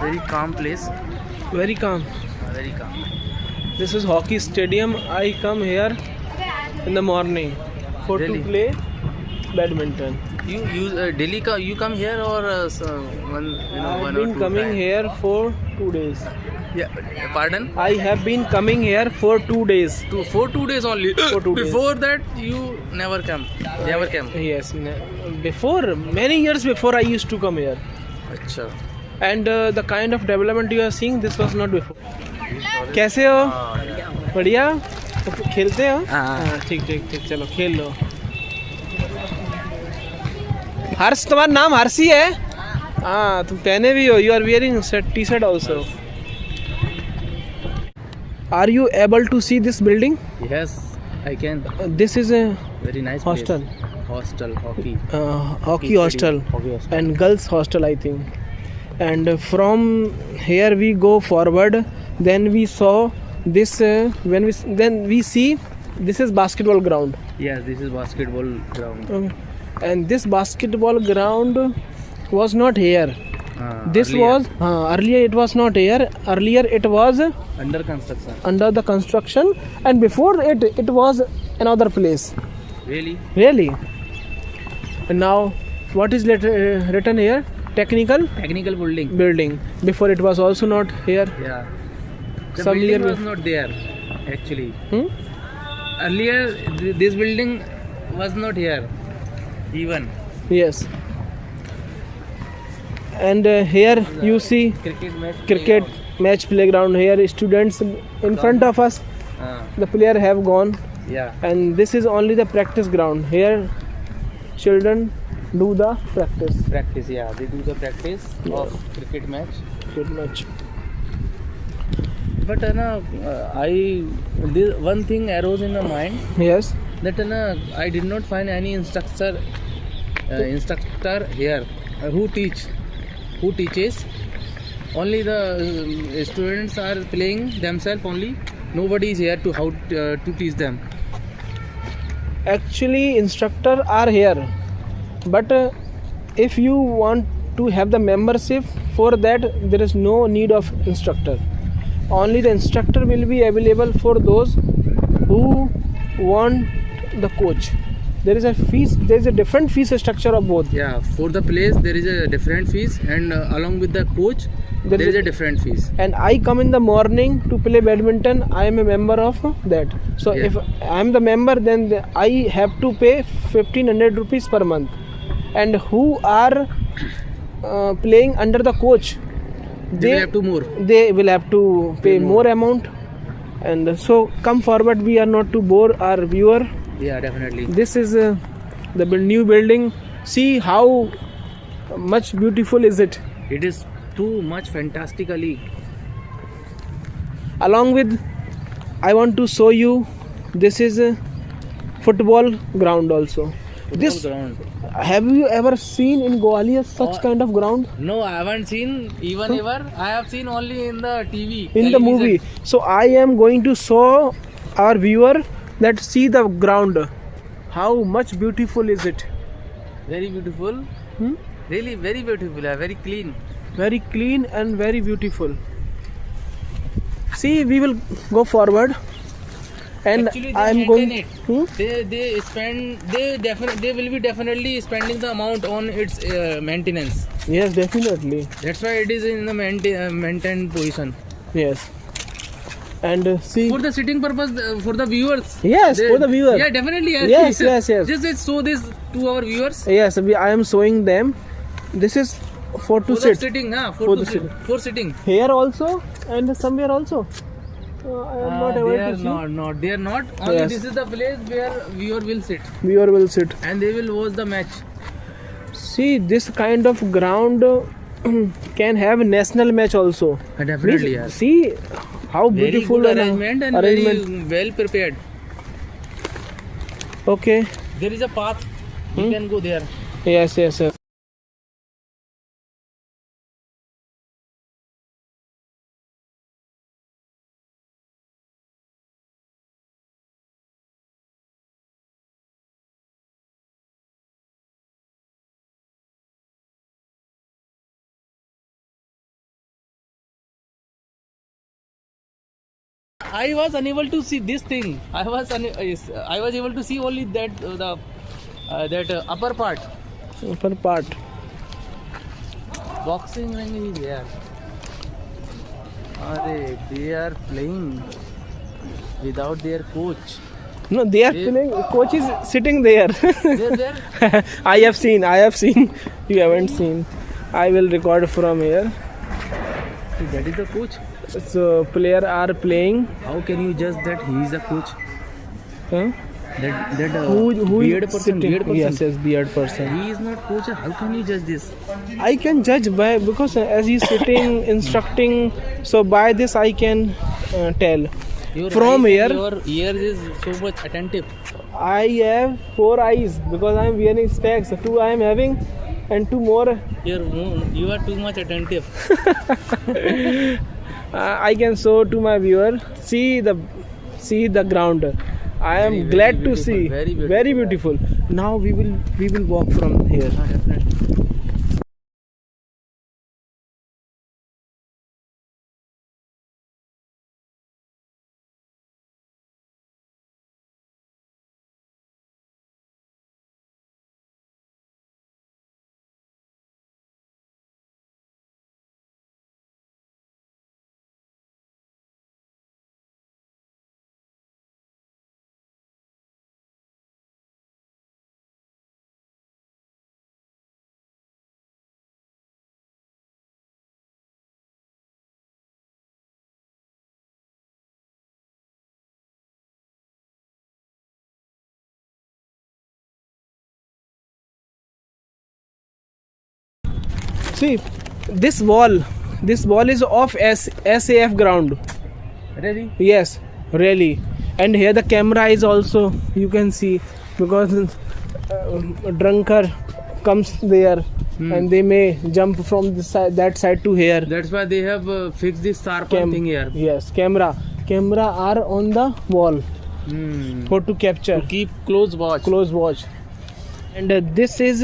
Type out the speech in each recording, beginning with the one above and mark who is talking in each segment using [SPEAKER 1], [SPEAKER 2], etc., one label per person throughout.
[SPEAKER 1] Very calm place.
[SPEAKER 2] Very calm.
[SPEAKER 1] Very calm.
[SPEAKER 2] This is hockey stadium. I come here in the morning for
[SPEAKER 1] Delhi.
[SPEAKER 2] to play badminton.
[SPEAKER 1] You Delhi you come here or one
[SPEAKER 2] I've
[SPEAKER 1] one or
[SPEAKER 2] been
[SPEAKER 1] two
[SPEAKER 2] coming
[SPEAKER 1] time?
[SPEAKER 2] here for 2 days.
[SPEAKER 1] Yeah. Pardon?
[SPEAKER 2] I have been coming here for 2 days.
[SPEAKER 1] For 2 days only.
[SPEAKER 2] For 2 days.
[SPEAKER 1] Before that you never come. Never came.
[SPEAKER 2] Yes. Before, many years before, I used to come here.
[SPEAKER 1] अच्छा.
[SPEAKER 2] And the kind of development you are seeing, this was not before. कैसे हो? बढ़िया? तो खेलते हो? हाँ ठीक ठीक ठीक, चलो खेल लो. हर्ष, तुम्हारा नाम हर्षी है? हाँ, तुम पहने भी हो. You are wearing T-shirt also. Are you able to see this building?
[SPEAKER 1] Yes, I can.
[SPEAKER 2] This is a
[SPEAKER 1] Very nice
[SPEAKER 2] hostel.
[SPEAKER 1] place. Hostel, hockey.
[SPEAKER 2] Hockey hostel
[SPEAKER 1] Hockey hostel.
[SPEAKER 2] and girls hostel, I think. And from here we go forward. Then we saw this. Then we see this is basketball ground.
[SPEAKER 1] Yes, this is basketball ground.
[SPEAKER 2] And this basketball ground was not here. This
[SPEAKER 1] Earlier.
[SPEAKER 2] was earlier. It was not here. Earlier it was
[SPEAKER 1] Under construction.
[SPEAKER 2] under the construction, and before it was another place.
[SPEAKER 1] Really?
[SPEAKER 2] Really. And now what is written here? Technical
[SPEAKER 1] Technical building.
[SPEAKER 2] building. Before it was also not here.
[SPEAKER 1] Yeah. The
[SPEAKER 2] Some
[SPEAKER 1] building
[SPEAKER 2] year
[SPEAKER 1] was not there actually.
[SPEAKER 2] Hmm?
[SPEAKER 1] Earlier this building was not here even.
[SPEAKER 2] Yes. And here you see cricket match playground. Here students in front of us, the player have gone,
[SPEAKER 1] Yeah.
[SPEAKER 2] and this is only the practice ground. Here children do the practice.
[SPEAKER 1] Practice, yeah. They do the practice of cricket match.
[SPEAKER 2] Cricket match.
[SPEAKER 1] But one thing arose in my mind
[SPEAKER 2] Yes.
[SPEAKER 1] that I did not find any instructor here who teaches. Only the students are playing themselves only. Nobody is here to how to teach them.
[SPEAKER 2] Actually, instructor are here, but if you want to have the membership, for that there is no need of instructor. Only the instructor will be available for those who want the coach. There is a fees. There is a different fees structure of both.
[SPEAKER 1] Yeah, for the place there is a different fees, and along with the coach there is a different fees.
[SPEAKER 2] And I come in the morning to play badminton. I am a member of that. So
[SPEAKER 1] Yeah.
[SPEAKER 2] if I am the member, then I have to pay 1,500 rupees per month. And who are playing under the coach,
[SPEAKER 1] They will have to more.
[SPEAKER 2] they will have to pay more amount. And so come forward. We are not to bore our viewer.
[SPEAKER 1] Yeah, definitely.
[SPEAKER 2] This is the new building. See how much beautiful is it.
[SPEAKER 1] It is too much fantastically.
[SPEAKER 2] Along with, I want to show you, this is a football ground also. This
[SPEAKER 1] Ground.
[SPEAKER 2] have you ever seen in Gwalior such kind of ground
[SPEAKER 1] No, I haven't seen even ever. I have seen only in the TV.
[SPEAKER 2] in the movie? So I am going to show our viewer that see the ground. How much beautiful is it?
[SPEAKER 1] Very beautiful. Really very beautiful. Very clean.
[SPEAKER 2] Very clean and very beautiful. See, we will go forward, and
[SPEAKER 1] Actually,
[SPEAKER 2] I am
[SPEAKER 1] they
[SPEAKER 2] going.
[SPEAKER 1] maintain it. They will be definitely spending the amount on its maintenance.
[SPEAKER 2] Yes, definitely.
[SPEAKER 1] That's why it is in the maintained position.
[SPEAKER 2] Yes. And see.
[SPEAKER 1] For the sitting purpose, for the viewers.
[SPEAKER 2] Yes, for the viewer.
[SPEAKER 1] Yeah, definitely.
[SPEAKER 2] Yes, yes, yes.
[SPEAKER 1] Just show this to our viewers.
[SPEAKER 2] Yes, I am showing them. This is for to
[SPEAKER 1] For the
[SPEAKER 2] sit.
[SPEAKER 1] sitting,
[SPEAKER 2] For the sitting.
[SPEAKER 1] for sitting.
[SPEAKER 2] Here also and somewhere also. I am not able
[SPEAKER 1] They
[SPEAKER 2] to
[SPEAKER 1] are
[SPEAKER 2] see.
[SPEAKER 1] not. They are not. Only
[SPEAKER 2] Yes.
[SPEAKER 1] this is the place where viewer will sit
[SPEAKER 2] Viewer will sit.
[SPEAKER 1] and they will watch the match.
[SPEAKER 2] See, this kind of ground can have national match also.
[SPEAKER 1] Definitely, yes.
[SPEAKER 2] See how
[SPEAKER 1] Very
[SPEAKER 2] beautiful
[SPEAKER 1] good arrangement and
[SPEAKER 2] arrangement.
[SPEAKER 1] very well prepared.
[SPEAKER 2] Okay.
[SPEAKER 1] There is a path. You can go there.
[SPEAKER 2] Yes, yes, yes.
[SPEAKER 1] I was unable to see this thing. I was able to see only that upper part.
[SPEAKER 2] Upper part.
[SPEAKER 1] Boxing ring is there. They are playing without their coach.
[SPEAKER 2] No, they are playing. Coach is sitting there.
[SPEAKER 1] They're there.
[SPEAKER 2] I have seen. You haven't seen. I will record from here.
[SPEAKER 1] That is the coach.
[SPEAKER 2] So player are playing.
[SPEAKER 1] How can you judge that he is the coach?
[SPEAKER 2] Huh?
[SPEAKER 1] That
[SPEAKER 2] Who
[SPEAKER 1] beard
[SPEAKER 2] is
[SPEAKER 1] person,
[SPEAKER 2] sitting?
[SPEAKER 1] beard person.
[SPEAKER 2] Yes, beard person.
[SPEAKER 1] He is not coach. How can you judge this?
[SPEAKER 2] I can judge by because as he's sitting instructing. So by this I can tell.
[SPEAKER 1] Your
[SPEAKER 2] From
[SPEAKER 1] eyes
[SPEAKER 2] here-
[SPEAKER 1] and your ears is so much attentive.
[SPEAKER 2] I have 4 eyes because I am wearing specs. 2 I am having, and 2 more.
[SPEAKER 1] You are too much attentive.
[SPEAKER 2] I can show to my viewer. See the ground. I am
[SPEAKER 1] Very,
[SPEAKER 2] glad
[SPEAKER 1] very
[SPEAKER 2] to
[SPEAKER 1] beautiful,
[SPEAKER 2] see.
[SPEAKER 1] very beautiful.
[SPEAKER 2] Very beautiful. Now we will walk from here.
[SPEAKER 1] Definitely.
[SPEAKER 2] See, this wall is of SAF ground.
[SPEAKER 1] Really?
[SPEAKER 2] Yes, really. And here the camera is also, you can see, because a drunker comes there and they may jump from this side, that side to here.
[SPEAKER 1] That's why they have fixed this Sarpan thing here.
[SPEAKER 2] Yes, camera are on the wall for to capture,
[SPEAKER 1] To keep close watch.
[SPEAKER 2] and this is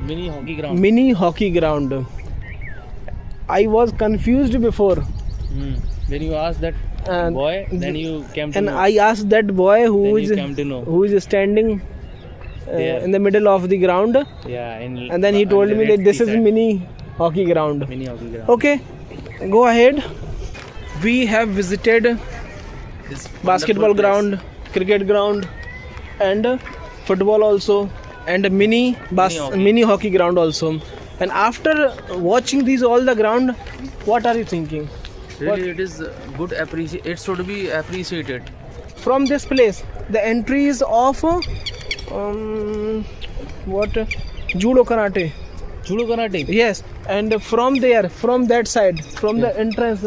[SPEAKER 1] Mini hockey ground.
[SPEAKER 2] mini hockey ground. I was confused before,
[SPEAKER 1] When you ask that
[SPEAKER 2] and
[SPEAKER 1] boy, then you came to
[SPEAKER 2] and
[SPEAKER 1] know.
[SPEAKER 2] I asked that boy
[SPEAKER 1] Then
[SPEAKER 2] who
[SPEAKER 1] you came to know.
[SPEAKER 2] is standing
[SPEAKER 1] There.
[SPEAKER 2] in the middle of the ground,
[SPEAKER 1] Yeah.
[SPEAKER 2] and then he told me that this is mini hockey ground.
[SPEAKER 1] mini hockey ground.
[SPEAKER 2] Okay, go ahead. We have visited
[SPEAKER 1] This
[SPEAKER 2] basketball
[SPEAKER 1] wonderful place.
[SPEAKER 2] ground, cricket ground, and football also, and
[SPEAKER 1] Mini hockey.
[SPEAKER 2] mini hockey ground also. And after watching these all the ground, what are you thinking?
[SPEAKER 1] Really, it is good. It should be appreciated.
[SPEAKER 2] From this place, the entry is of what, judo karate.
[SPEAKER 1] Judo karate.
[SPEAKER 2] Yes, and from there, from that side, from the entrance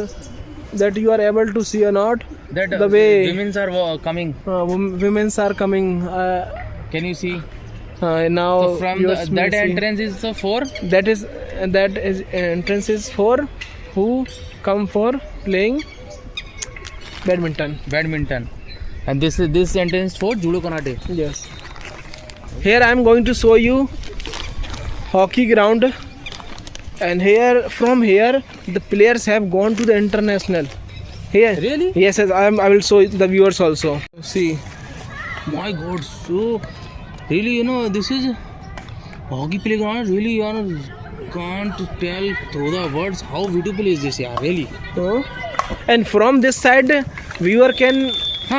[SPEAKER 2] that you are able to see or not,
[SPEAKER 1] That
[SPEAKER 2] the way
[SPEAKER 1] women's are coming.
[SPEAKER 2] women's are coming
[SPEAKER 1] Can you see?
[SPEAKER 2] now.
[SPEAKER 1] So from
[SPEAKER 2] viewers may
[SPEAKER 1] that
[SPEAKER 2] see.
[SPEAKER 1] entrance is for
[SPEAKER 2] That is entrance is for who come for playing badminton.
[SPEAKER 1] badminton, and this entrance for judo karate.
[SPEAKER 2] Yes. Here I am going to show you hockey ground, and from here the players have gone to the international. Here.
[SPEAKER 1] Really?
[SPEAKER 2] Yes, I will show the viewers also. See.
[SPEAKER 1] My God, so really, this is hockey playground. Really, can't tell through the words how beautiful is this. Yeah, really.
[SPEAKER 2] And from this side, viewer can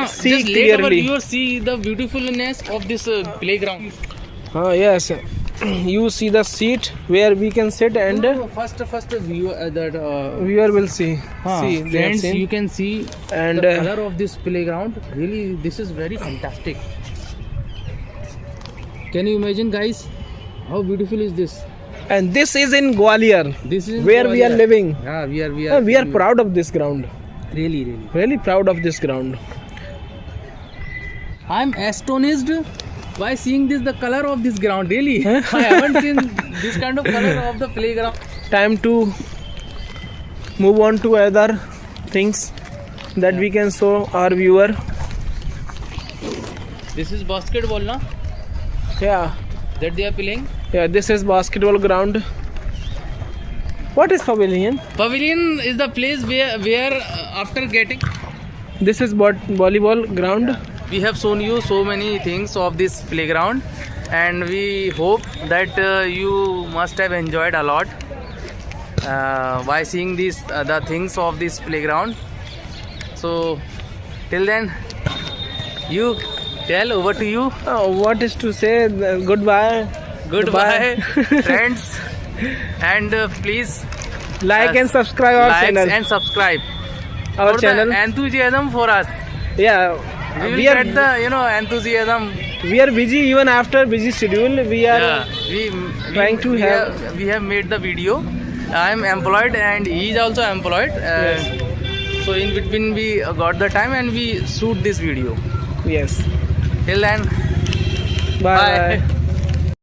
[SPEAKER 2] see
[SPEAKER 1] just let our
[SPEAKER 2] clearly.
[SPEAKER 1] viewers see the beautifulness of this playground.
[SPEAKER 2] Yes, you see the seat where we can sit, and
[SPEAKER 1] First viewer
[SPEAKER 2] viewer will see. See, they have
[SPEAKER 1] friends,
[SPEAKER 2] seen.
[SPEAKER 1] you can see
[SPEAKER 2] And
[SPEAKER 1] the color of this playground. Really, this is very fantastic. Can you imagine, guys? How beautiful is this?
[SPEAKER 2] And this is in Gwalior,
[SPEAKER 1] This is
[SPEAKER 2] where we are
[SPEAKER 1] Gwalior.
[SPEAKER 2] living.
[SPEAKER 1] Yeah, we are.
[SPEAKER 2] We are proud of this ground.
[SPEAKER 1] Really.
[SPEAKER 2] Really proud of this ground.
[SPEAKER 1] I'm astonished by seeing the color of this ground. Really, I haven't seen this kind of color of the playground.
[SPEAKER 2] Time to move on to other things that we can show our viewer.
[SPEAKER 1] This is basketball, na?
[SPEAKER 2] Yeah,
[SPEAKER 1] That they are playing.
[SPEAKER 2] this is basketball ground. What is pavilion?
[SPEAKER 1] Pavilion is the place where after getting
[SPEAKER 2] This is volleyball ground.
[SPEAKER 1] We have shown you so many things of this playground, and we hope that you must have enjoyed a lot by seeing the things of this playground. So till then, you tell, over to you.
[SPEAKER 2] What is to say? Goodbye.
[SPEAKER 1] Goodbye, friends, and please
[SPEAKER 2] Like and subscribe our
[SPEAKER 1] like
[SPEAKER 2] channel.
[SPEAKER 1] and subscribe
[SPEAKER 2] Our
[SPEAKER 1] for
[SPEAKER 2] channel.
[SPEAKER 1] the enthusiasm for us.
[SPEAKER 2] Yeah.
[SPEAKER 1] We will
[SPEAKER 2] We are
[SPEAKER 1] get the enthusiasm.
[SPEAKER 2] we are busy even after busy schedule. We are trying to have-
[SPEAKER 1] we have made the video. I am employed and he is also employed. So in between we got the time and we shoot this video.
[SPEAKER 2] yes.
[SPEAKER 1] Till then,
[SPEAKER 2] Bye.
[SPEAKER 1] bye.